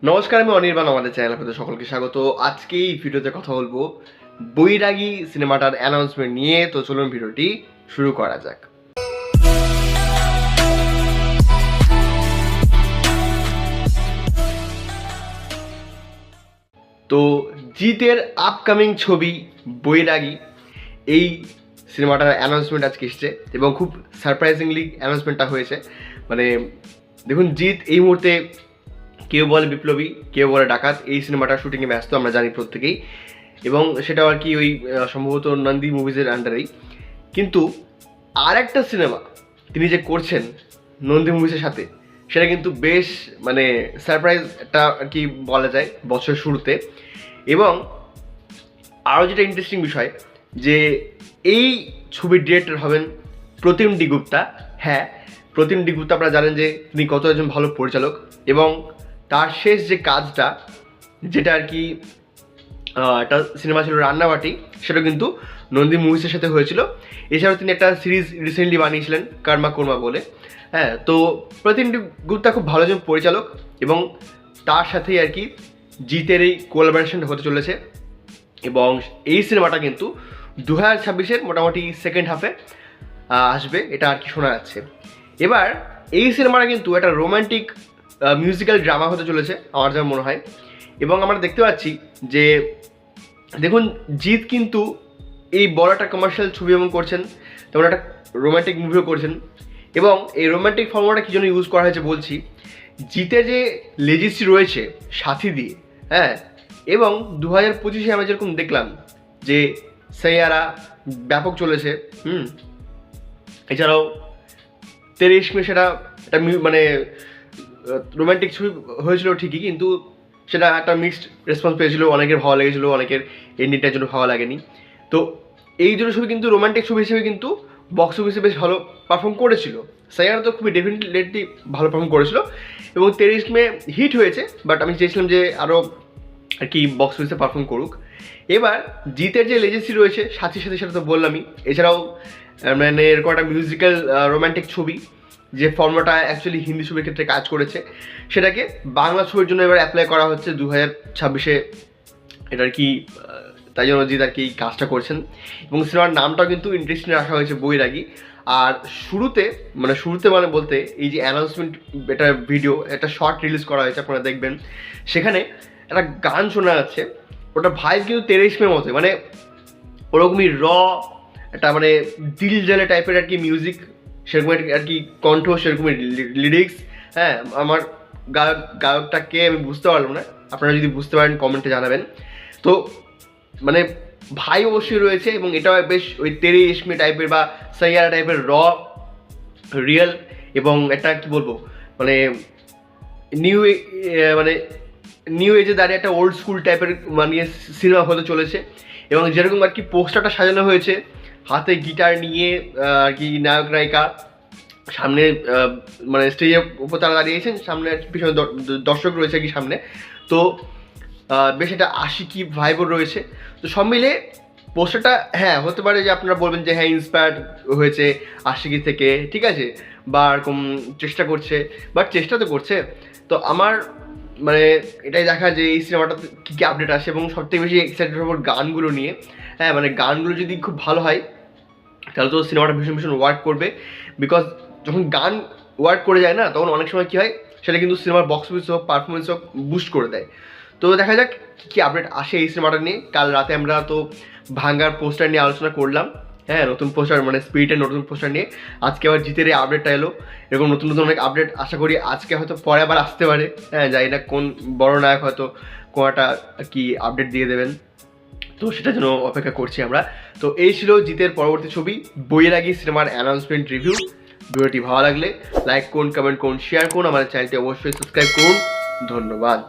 নমস্কার, আমি অনির্বাণ। আমাদের চ্যানেল আপনাদের সকলকে স্বাগত। আজকে এই ভিডিওতে কথা বলবো বৈরাগী সিনেমাটার অ্যানাউন্সমেন্ট নিয়ে। তো চলুন ভিডিওটি শুরু করা যাক। তো জিতের আপকামিং ছবি বৈরাগী, এই সিনেমাটার অ্যানাউন্সমেন্ট আজকে এসছে এবং খুব সারপ্রাইজিংলি অ্যানাউন্সমেন্টটা হয়েছে। মানে দেখুন, জিৎ এই মুহূর্তে কেউ বলে বিপ্লবী, কেউ বলে ডাকাত, এই সিনেমাটার শুটিংয়ে ব্যস্ত, আমরা জানি প্রত্যেকেই। এবং সেটাও আর কি ওই সম্ভবত নন্দী মুভিজের আন্ডারেই। কিন্তু আর একটা সিনেমা তিনি যে করছেন নন্দী মুভিজের সাথে, সেটা কিন্তু বেশ মানে সারপ্রাইজটা আর কি বলা যায় বছরের শুরুতে। এবং আরও যেটা ইন্টারেস্টিং বিষয়, যে এই ছবির ডিরেক্টর হবেন প্রতিম ডি গুপ্তা। হ্যাঁ, প্রতিম ডি গুপ্তা আপনারা জানেন যে তিনি কত একজন ভালো পরিচালক, এবং তার শেষ যে কাজটা, যেটা আর কি একটা সিনেমা ছিল রান্নাবাটি, সেটা কিন্তু নন্দী মুভিসের সাথে হয়েছিল। এছাড়াও তিনি একটা সিরিজ রিসেন্টলি বানিয়েছিলেন কর্মা কর্মা বলে। হ্যাঁ, তো প্রতিম ডি গুপ্তা খুব ভালো একজন পরিচালক, এবং তার সাথেই আর কি জিতের এই কোলাবোরেশন হতে চলেছে। এবং এই সিনেমাটা কিন্তু 2026-এর মোটামুটি সেকেন্ড হাফে আসবে, এটা আর কি শোনা যাচ্ছে। এবার এই সিনেমাটা কিন্তু একটা রোমান্টিক মিউজিক্যাল ড্রামা হতে চলেছে আমার যা মনে হয়। এবং আমরা দেখতে পাচ্ছি যে দেখুন, জিৎ কিন্তু এই বড় একটা কমার্শিয়াল ছবি এবং করছেন, তেমন একটা রোমান্টিক মুভিও করছেন। এবং এই রোমান্টিক ফর্মুলাটা কী জন্য ইউজ করা হয়েছে বলছি, জিতে যে লেজেসি রয়েছে সাথী দিয়ে, হ্যাঁ, এবং 2025-এ আমরা যেরকম দেখলাম যে সাইয়ারা ব্যাপক চলেছে, এছাড়াও 23 মে সেটা একটা মানে রোমান্টিক ছবি হয়েছিল ঠিকই, কিন্তু সেটা একটা মিক্সড রেসপন্স পেয়েছিল। অনেকের ভালো লেগেছিলো, অনেকের এন্ডিংটার জন্য ভালো লাগেনি। তো এই দুটো ছবি কিন্তু রোমান্টিক ছবি হিসেবে কিন্তু বক্স অফিসে বেশ ভালো পারফর্ম করেছিল। সাইয়ারা তো খুবই ডেফিনেটলি ভালো পারফর্ম করেছিল, এবং 23 মে হিট হয়েছে। বাট আমি চেয়েছিলাম যে আরও আর কি বক্স অফিসে পারফর্ম করুক। এবার জিতের যে লেজেসি রয়েছে সাথীর সাথে, সেটা তো বললামই। এছাড়াও মানে এরকম একটা মিউজিক্যাল রোমান্টিক ছবি, যে ফর্মুলাটা অ্যাকচুয়ালি হিন্দি ছবির ক্ষেত্রে কাজ করেছে, সেটাকে বাংলা ছবির জন্য এবার অ্যাপ্লাই করা হচ্ছে 2026-এ। এটার কি তাই জন্য জিৎ আর কি কাজটা করছেন। এবং সিনেমার নামটাও কিন্তু ইন্টারেস্টিং রাখা হয়েছে, বৈরাগী। আর শুরুতে মানে বলতে এই যে অ্যানাউন্সমেন্ট, এটা ভিডিও, একটা শর্ট রিলিজ করা হয়েছে, আপনারা দেখবেন। সেখানে একটা গান শোনা যাচ্ছে, ওটা ভাইব কিন্তু 23 মে মতো, মানে ওরকমই একটা মানে দিল জ্বালে টাইপের আর কি মিউজিক, সেরকম আর কি কণ্ঠ, সেরকমই লিরিক্স। হ্যাঁ, আমার গায়কটাকে আমি বুঝতে পারলাম না, আপনারা যদি বুঝতে পারেন কমেন্টে জানাবেন। তো মানে ভাই অবশ্যই রয়েছে, এবং এটা বেশ ওই 23 মে টাইপের বা সাইয়ারা টাইপের রিয়েল, এবং একটা কি বলবো মানে নিউ এজে দাঁড়িয়ে একটা ওল্ড স্কুল টাইপের মানে সিনেমা হতে চলেছে। এবং যেরকম আর কি পোস্টারটা সাজানো হয়েছে, হাতে গিটার নিয়ে আর কি নায়ক নায়িকা সামনে মানে স্টেজের উপর তারা দাঁড়িয়েছেন, সামনে পিছনে দর্শক রয়েছে আর কি সামনে। তো বেশ একটা আশিকি ভাইবও রয়েছে। তো সব মিলে পোস্টারটা, হ্যাঁ, হতে পারে যে আপনারা বলবেন যে হ্যাঁ ইন্সপায়ার্ড হয়েছে আশিকি থেকে, ঠিক আছে, বা এরকম চেষ্টা করছে, বাট চেষ্টা তো করছে। তো আমার মানে এটাই দেখা যে এই সিনেমাটাতে কী কী আপডেট আসে, এবং সবথেকে বেশি এক্সাইটেড হবো গানগুলো নিয়ে। হ্যাঁ, মানে গানগুলো যদি খুব ভালো হয় তাহলে তো সিনেমাটা ভীষণ ভীষণ ওয়ার্ক করবে। বিকজ যখন গান ওয়ার্ক করে যায় না, তখন অনেক সময় কী হয়, সেটা কিন্তু সিনেমার বক্স অফিস হোক, পারফরমেন্স হোক, বুস্ট করে দেয়। তো দেখা যাক কী আপডেট আসে এই সিনেমাটা নিয়ে। কাল রাতে আমরা তো ভাঙ্গার পোস্টার নিয়ে আলোচনা করলাম, হ্যাঁ, নতুন পোস্টার মানে স্পিরিটের নতুন পোস্টার নিয়ে। আজকে আবার জিতের এই আপডেটটা এলো, এরকম নতুন নতুন অনেক আপডেট আশা করি আজকে হয়তো পরে আবার আসতে পারে। হ্যাঁ, জানি না কোন বড় নায়ক হয়তো কোনো একটা কি আপডেট দিয়ে দেবেন, তো সেটার জন্য অপেক্ষা করছি আমরা। তো এই ছিল জিতের পরবর্তী ছবি বৈরাগী সিনেমার অ্যানাউন্সমেন্ট রিভিউ। ভিডিওটি ভালো লাগলে লাইক করুন, কমেন্ট করুন, শেয়ার করুন, আমাদের চ্যানেলটি অবশ্যই সাবস্ক্রাইব করুন। ধন্যবাদ।